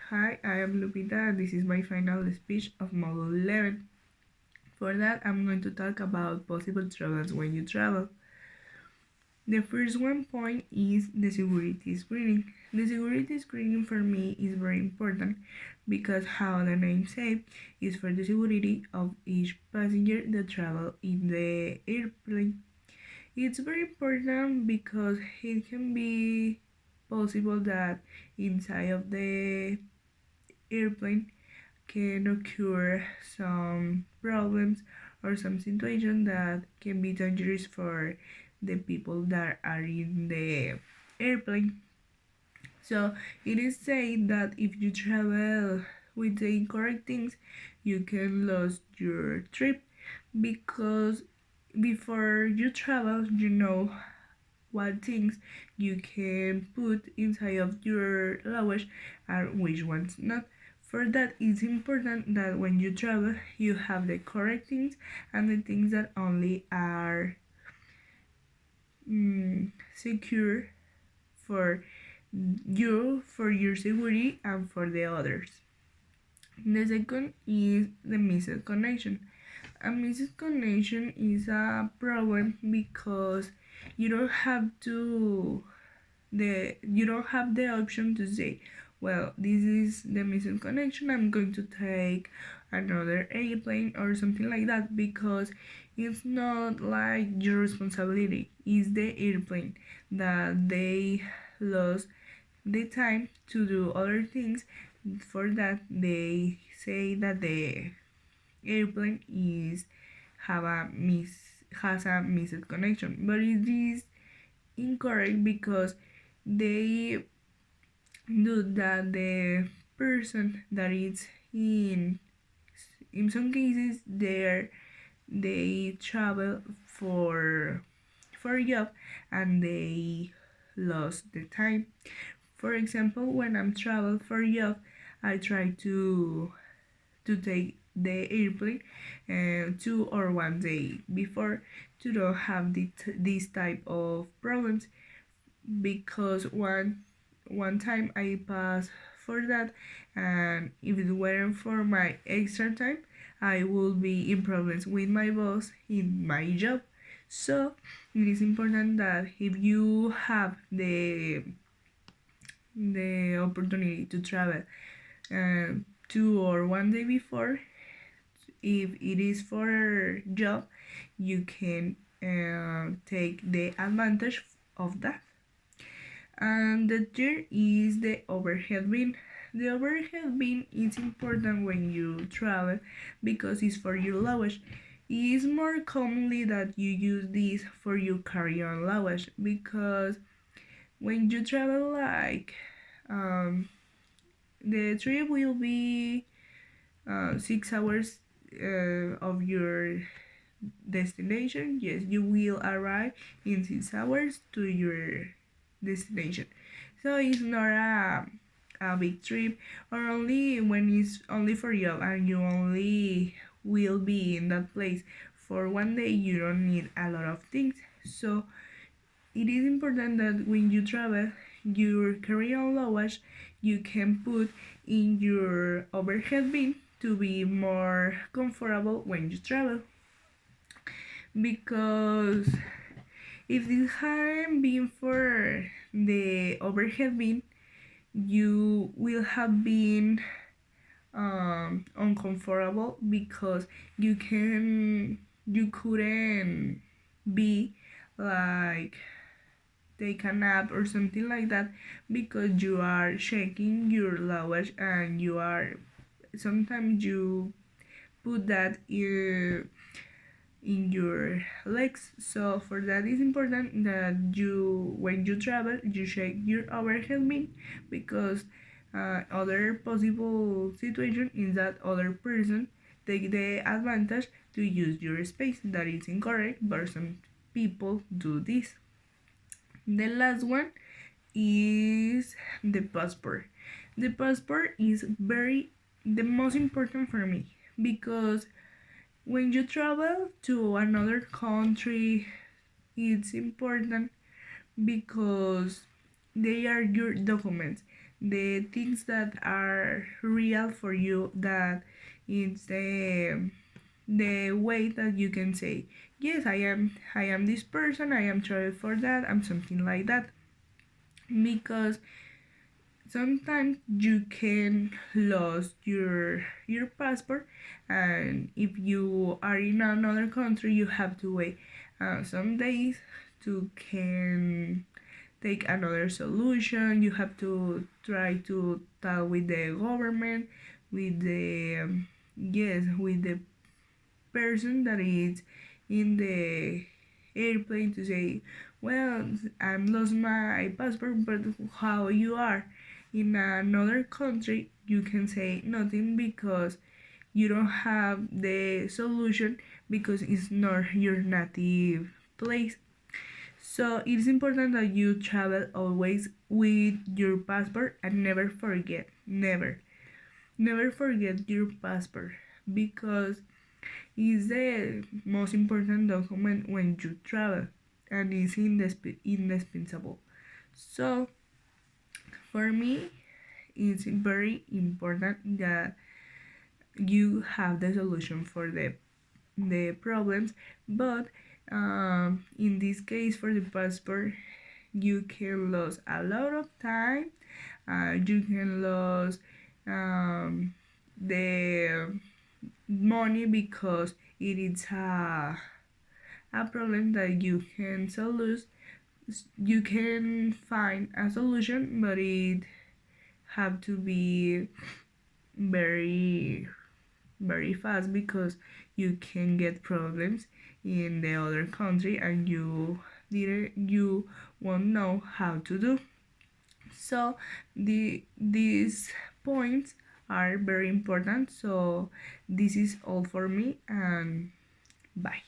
Hi, I am Lupita and this is my final speech of Module 11. For that, I'm going to talk about possible troubles when you travel. The first one point is the security screening. The security screening for me is very important because how the name says is for the security of each passenger that travel in the airplane. It's very important because it can be possible that inside of the airplane can occur some problems or some situation that can be dangerous for the people that are in the airplane. So it is said that if you travel with the incorrect things, you can lose your trip because before you travel, you know what things you can put inside of your luggage and which ones not. For that, it's important that when you travel, you have the correct things and the things that only are secure for you, for your security, and for the others. The second is the missed connection. A missed connection is a problem because you don't have to you don't have the option to say, well, this is the missing connection, I'm going to take another airplane or something like that, because it's not like your responsibility. It's the airplane that they lost the time to do other things. For that, they say that the airplane is have a miss has a missed connection, but it is incorrect because they do that the person that is in some cases they travel for job and they lost the time. For example, when I'm travel for job, I try to take the airplane 2 or 1 day before to don't have this type of problems, because one time I passed for that, and if it weren't for my extra time, I would be in problems with my boss in my job. So it is important that if you have the opportunity to travel 2 or 1 day before, if it is for job, you can take the advantage of that. And the third is the overhead bin. The overhead bin is important when you travel because it's for your luggage. It is more commonly that you use this for your carry-on luggage, because when you travel, like the trip will be 6 hours of your destination. Yes, you will arrive in 6 hours to your destination. So it's not a big trip, or only when it's only for you and you only will be in that place for 1 day, you don't need a lot of things. So it is important that when you travel, your carry-on luggage you can put in your overhead bin to be more comfortable when you travel. Because if this hadn't been for the overhead bin, you will have been uncomfortable because you couldn't be like take a nap or something like that, because you are shaking your luggage and you are sometimes you put that in your legs. So for that, it's important that you, when you travel, you check your overhead bin, because other possible situation is that other person take the advantage to use your space. That is incorrect, but some people do this. The last one is the passport. The passport is the most important for me, because when you travel to another country, it's important because they are your documents. the things that are real for you, that it's the way that you can say, yes, I am this person, I am traveling for that, I'm something like that. Because sometimes you can lose your passport, and if you are in another country you have to wait some days to can take another solution. You have to try to talk with the government, with the yes, with the person that is in the airplane, to say, well, I'm lost my passport, but how you are in another country, you can say nothing because you don't have the solution, because it's not your native place. So it is important that you travel always with your passport, and never forget, never forget your passport, because it's the most important document when you travel, and it's indispensable. So for me, it's very important that you have the solution for the problems. But in this case, for the passport, you can lose a lot of time. You can lose the money, because it is a problem that you can solve. You can find a solution, but it have to be very very fast, because you can get problems in the other country, and you won't know how to do. So these points are very important. So this is all for me, and bye.